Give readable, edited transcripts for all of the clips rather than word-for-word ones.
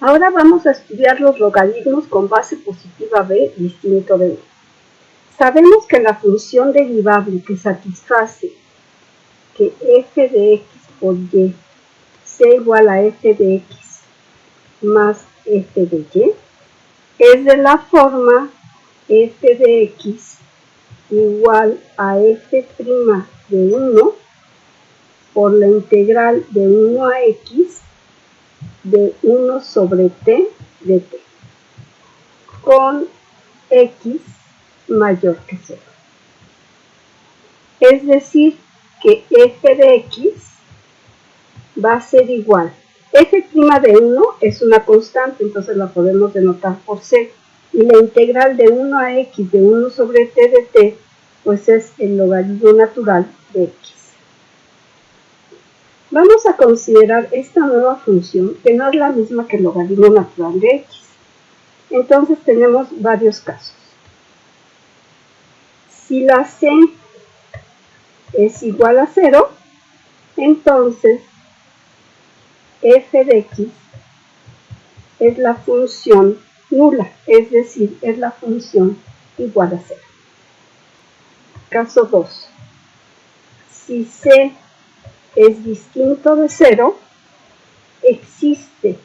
Ahora vamos a estudiar los logaritmos con base positiva b distinto de 1. Sabemos que la función derivable que satisface que f de x por y sea igual a f de x más f de y es de la forma f de x igual a f' de 1 por la integral de 1 a x de 1 sobre t de t, con x mayor que 0. Es decir, que f de x va a ser igual. F' de 1 es una constante, entonces la podemos denotar por c. Y la integral de 1 a x de 1 sobre t de t, pues es el logaritmo natural de x. Vamos a considerar esta nueva función, que no es la misma que el logaritmo natural de x. Entonces tenemos varios casos. Si la c es igual a 0, entonces f de x es la función nula, es decir, es la función igual a 0. Caso 2. Si c es distinto de 0, existe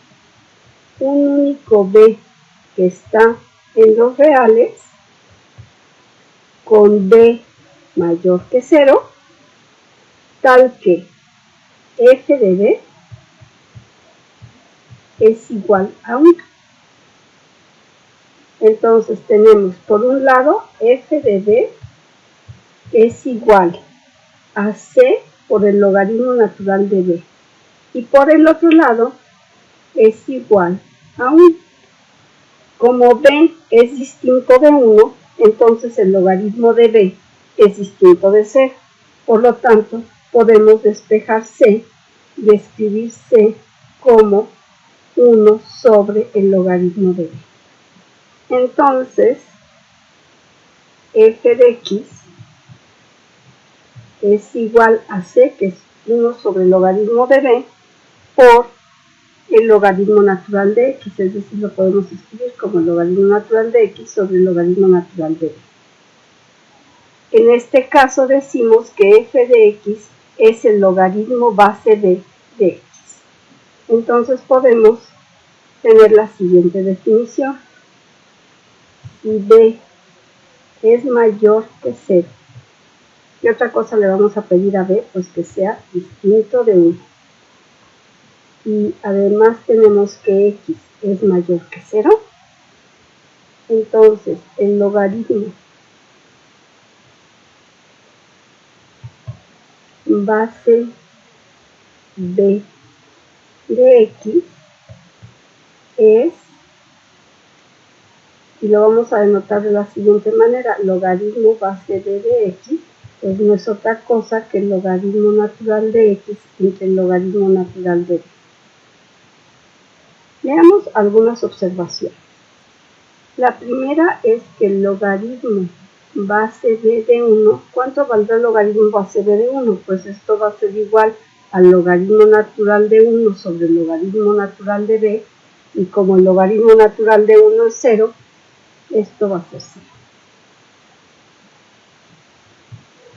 un único b que está en los reales con b mayor que 0, tal que f de b es igual a 1. Entonces tenemos por un lado f de b es igual a c por el logaritmo natural de b, y por el otro lado es igual a 1. Como b es distinto de 1, entonces el logaritmo de b es distinto de 0. Por lo tanto, podemos despejar c y escribir c como 1 sobre el logaritmo de b. Entonces, f de x es igual a c, que es 1 sobre el logaritmo de b, por el logaritmo natural de x, es decir, lo podemos escribir como el logaritmo natural de x sobre el logaritmo natural de b. En este caso decimos que f de x es el logaritmo base b de x. Entonces podemos tener la siguiente definición. Si b es mayor que 0, ¿qué otra cosa le vamos a pedir a b? Pues que sea distinto de 1. Y además tenemos que x es mayor que 0, entonces el logaritmo base b de x es, y lo vamos a denotar de la siguiente manera, logaritmo base b de x, pues no es otra cosa que el logaritmo natural de x entre el logaritmo natural de b. Veamos algunas observaciones. La primera es que el logaritmo base b de 1, ¿cuánto valdrá el logaritmo base b de 1? Pues esto va a ser igual al logaritmo natural de 1 sobre el logaritmo natural de b, y como el logaritmo natural de 1 es 0, esto va a ser 0.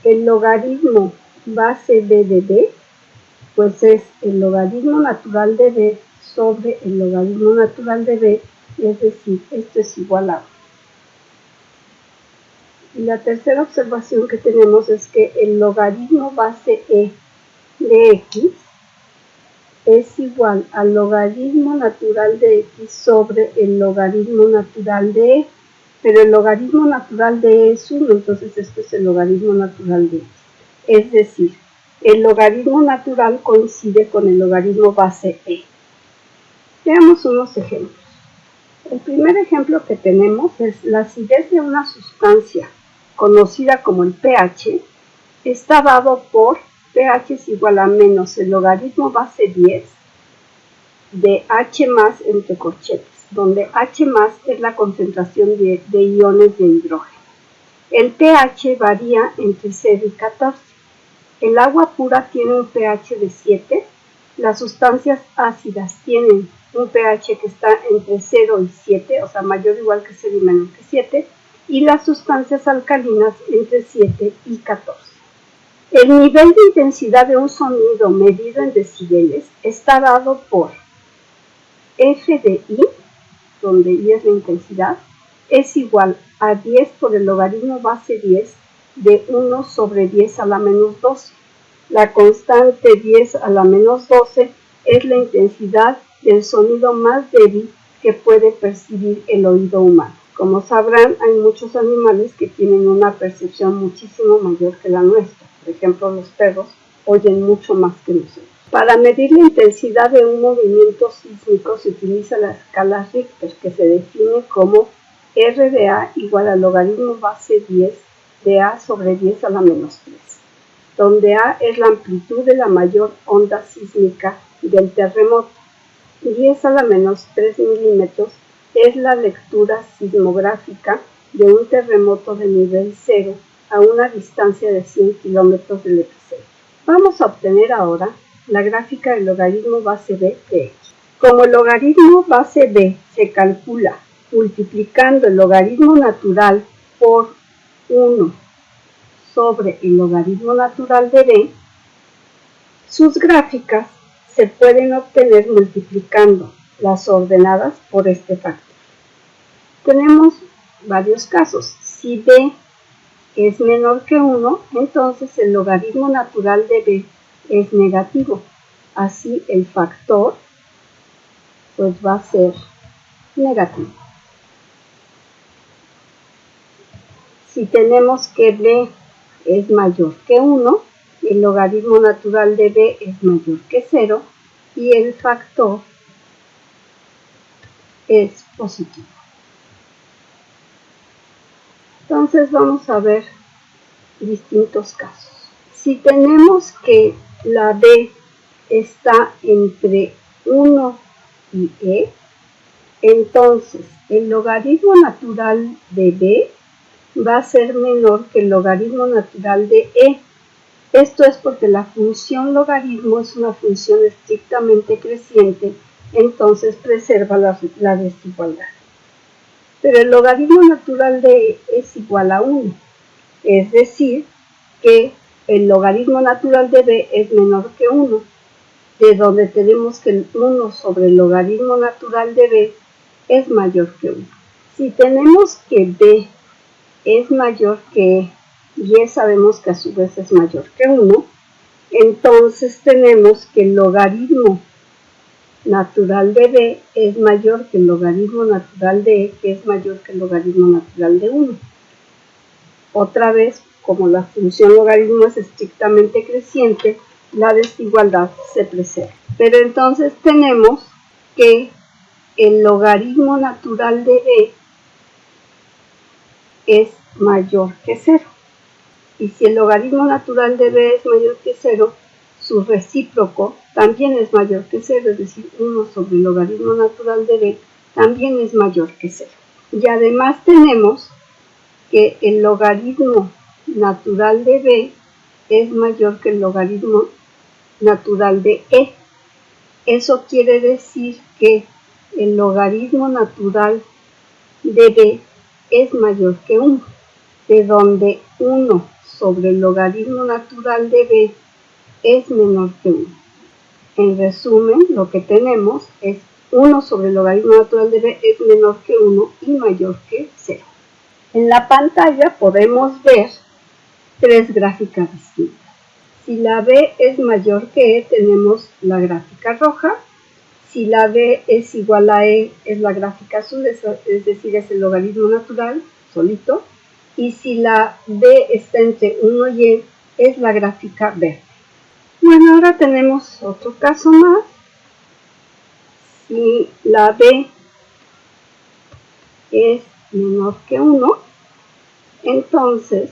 El logaritmo base b de b, pues es el logaritmo natural de b sobre el logaritmo natural de b, es decir, esto es igual a 1. Y la tercera observación que tenemos es que el logaritmo base e de x es igual al logaritmo natural de x sobre el logaritmo natural de e, pero el logaritmo natural de e es 1, entonces esto es el logaritmo natural de x. Es decir, el logaritmo natural coincide con el logaritmo base e. Veamos unos ejemplos. El primer ejemplo que tenemos es la acidez de una sustancia conocida como el pH, está dado por pH es igual a menos el logaritmo base 10 de H más entre corchetes, donde H más es la concentración de iones de hidrógeno. El pH varía entre 0 y 14. El agua pura tiene un pH de 7 las sustancias ácidas tienen un pH que está entre 0 y 7, o sea, mayor o igual que 0 y menor que 7, y las sustancias alcalinas entre 7 y 14. El nivel de intensidad de un sonido medido en decibeles está dado por F de I, donde I es la intensidad, es igual a 10 por el logaritmo base 10 de 1 sobre 10 a la menos 12. La constante 10 a la menos 12 es la intensidad del sonido más débil que puede percibir el oído humano. Como sabrán, hay muchos animales que tienen una percepción muchísimo mayor que la nuestra. Por ejemplo, los perros oyen mucho más que nosotros. Para medir la intensidad de un movimiento sísmico se utiliza la escala Richter, que se define como R de A igual al logaritmo base 10 de A sobre 10 a la menos 3, donde A es la amplitud de la mayor onda sísmica del terremoto. 10 a la menos 3 milímetros es la lectura sismográfica de un terremoto de nivel 0 a una distancia de 100 kilómetros del epicentro. Vamos a obtener ahora la gráfica del logaritmo base b de x. Como el logaritmo base b se calcula multiplicando el logaritmo natural por 1 sobre el logaritmo natural de b, sus gráficas se pueden obtener multiplicando las ordenadas por este factor. Tenemos varios casos. Si b es menor que 1, entonces el logaritmo natural de b es negativo. Así el factor pues va a ser negativo. Si tenemos que b es mayor que 1, el logaritmo natural de b es mayor que 0 y el factor es positivo. Entonces vamos a ver distintos casos. Si tenemos que la b está entre 1 y e, entonces el logaritmo natural de b va a ser menor que el logaritmo natural de e. Esto es porque la función logaritmo es una función estrictamente creciente, entonces preserva la desigualdad. Pero el logaritmo natural de e es igual a 1, es decir, que el logaritmo natural de b es menor que 1, de donde tenemos que el 1 sobre el logaritmo natural de b es mayor que 1. Si tenemos que b es mayor que e y e sabemos que a su vez es mayor que 1, entonces tenemos que el logaritmo natural de b es mayor que el logaritmo natural de e, que es mayor que el logaritmo natural de 1. Otra vez, como la función logaritmo es estrictamente creciente, la desigualdad se preserva. Pero entonces tenemos que el logaritmo natural de b es mayor que 0. Y si el logaritmo natural de b es mayor que 0, su recíproco también es mayor que 0, es decir, 1 sobre el logaritmo natural de b también es mayor que 0. Y además tenemos que el logaritmo natural de b es mayor que el logaritmo natural de e. Eso quiere decir que el logaritmo natural de b es mayor que 1, de donde 1 sobre el logaritmo natural de b es menor que 1. En resumen, lo que tenemos es 1 sobre el logaritmo natural de b es menor que 1 y mayor que 0. En la pantalla podemos ver tres gráficas distintas. Si la b es mayor que e, tenemos la gráfica roja. Si la b es igual a e, es la gráfica azul, es decir, es el logaritmo natural solito. Y si la b está entre 1 y e, es la gráfica verde. Bueno, ahora tenemos otro caso más. Si la b es menor que 1, entonces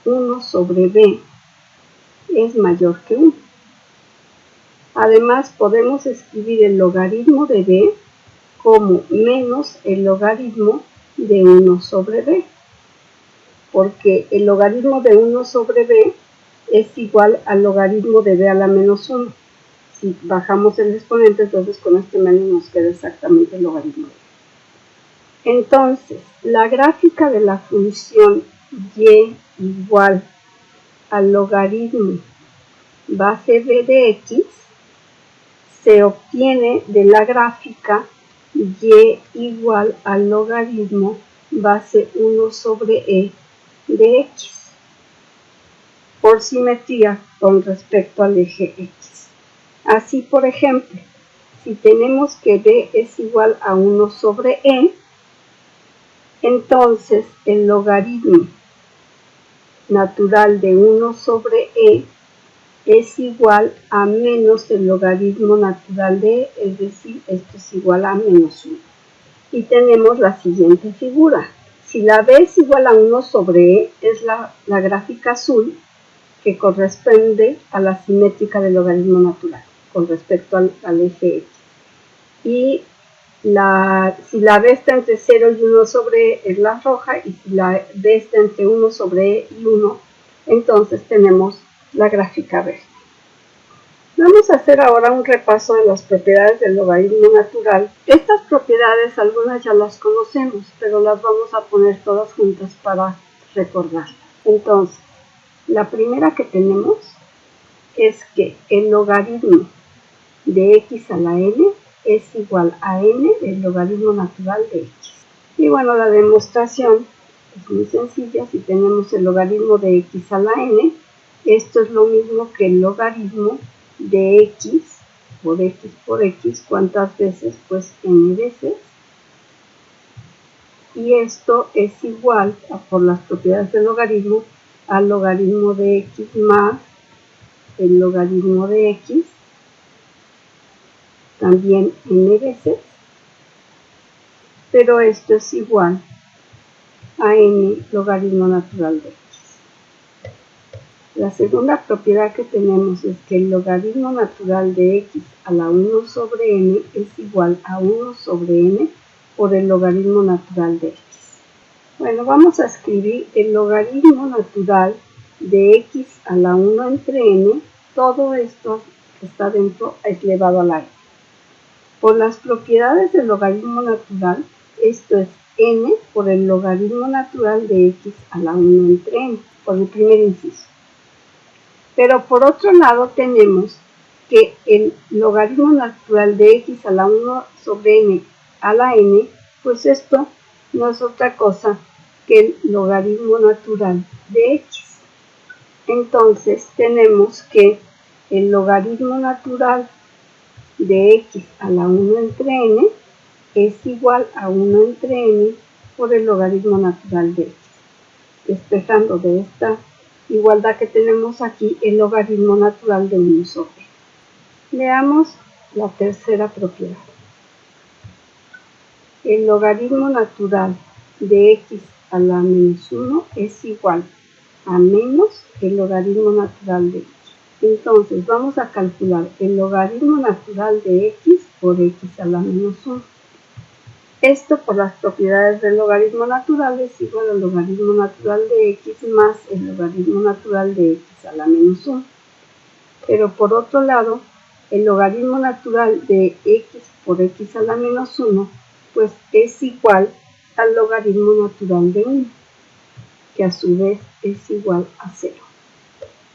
1 sobre b es mayor que 1. Además, podemos escribir el logaritmo de b como menos el logaritmo de 1 sobre b, porque el logaritmo de 1 sobre b es igual al logaritmo de b a la menos 1. Si bajamos el exponente, entonces con este menos nos queda exactamente el logaritmo de b. Entonces, la gráfica de la función y igual al logaritmo base b de x se obtiene de la gráfica y igual al logaritmo base 1 sobre e de x, por simetría con respecto al eje x. Así, por ejemplo, si tenemos que b es igual a 1 sobre e, entonces el logaritmo natural de 1 sobre e es igual a menos el logaritmo natural de e, es decir, esto es igual a menos 1. Y tenemos la siguiente figura. Si la b es igual a 1 sobre e, es la gráfica azul que corresponde a la simétrica del logaritmo natural con respecto al eje x. Y si la b está entre 0 y 1 sobre e es la roja, y si la b está entre 1 sobre e y 1, entonces tenemos la gráfica verde. Vamos a hacer ahora un repaso de las propiedades del logaritmo natural. Estas propiedades algunas ya las conocemos, pero las vamos a poner todas juntas para recordarlas. Entonces, la primera que tenemos es que el logaritmo de x a la n es igual a n del logaritmo natural de x. Y bueno, la demostración es muy sencilla. Si tenemos el logaritmo de x a la n, esto es lo mismo que el logaritmo de x por x, ¿cuántas veces? Pues n veces. Y esto es igual, por las propiedades del logaritmo, al logaritmo de x más el logaritmo de x, también n veces, pero esto es igual a n logaritmo natural de x. La segunda propiedad que tenemos es que el logaritmo natural de x a la 1 sobre n es igual a 1 sobre n por el logaritmo natural de x. Bueno, vamos a escribir el logaritmo natural de x a la 1 entre n. Todo esto que está dentro es elevado a la n. Por las propiedades del logaritmo natural, esto es n por el logaritmo natural de x a la 1 entre n, por el primer inciso. Pero por otro lado tenemos que el logaritmo natural de x a la 1 sobre n a la n, pues esto no es otra cosa que el logaritmo natural de x. Entonces tenemos que el logaritmo natural de x a la 1 entre n es igual a 1 entre n por el logaritmo natural de x. Despejando de esta igualdad que tenemos aquí el logaritmo natural de 1 sobre n. Veamos la tercera propiedad. El logaritmo natural de x a la menos 1 es igual a menos el logaritmo natural de x. Entonces vamos a calcular el logaritmo natural de x por x a la menos 1. Esto por las propiedades del logaritmo natural es igual al logaritmo natural de x más el logaritmo natural de x a la menos 1. Pero por otro lado, el logaritmo natural de x por x a la menos 1, pues es igual al logaritmo natural de 1, que a su vez es igual a 0.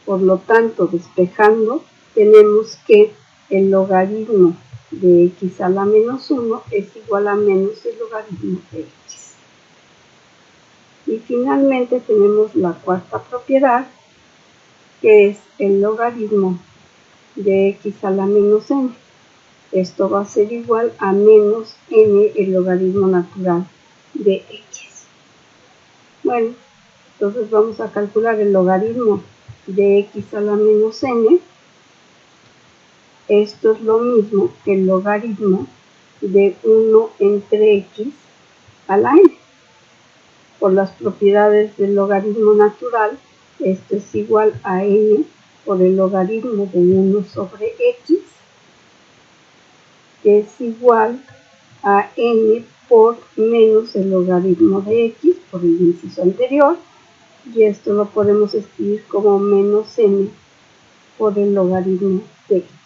Por lo tanto, despejando, tenemos que el logaritmo de x a la menos 1 es igual a menos el logaritmo de x. Y finalmente tenemos la cuarta propiedad, que es el logaritmo de x a la menos n. Esto va a ser igual a menos n el logaritmo natural de x. Bueno, entonces vamos a calcular el logaritmo de x a la menos n. Esto es lo mismo que el logaritmo de 1 entre x a la n. Por las propiedades del logaritmo natural, esto es igual a n por el logaritmo de 1 sobre x, que es igual a n por menos el logaritmo de x por el inciso anterior, y esto lo podemos escribir como menos n por el logaritmo de x.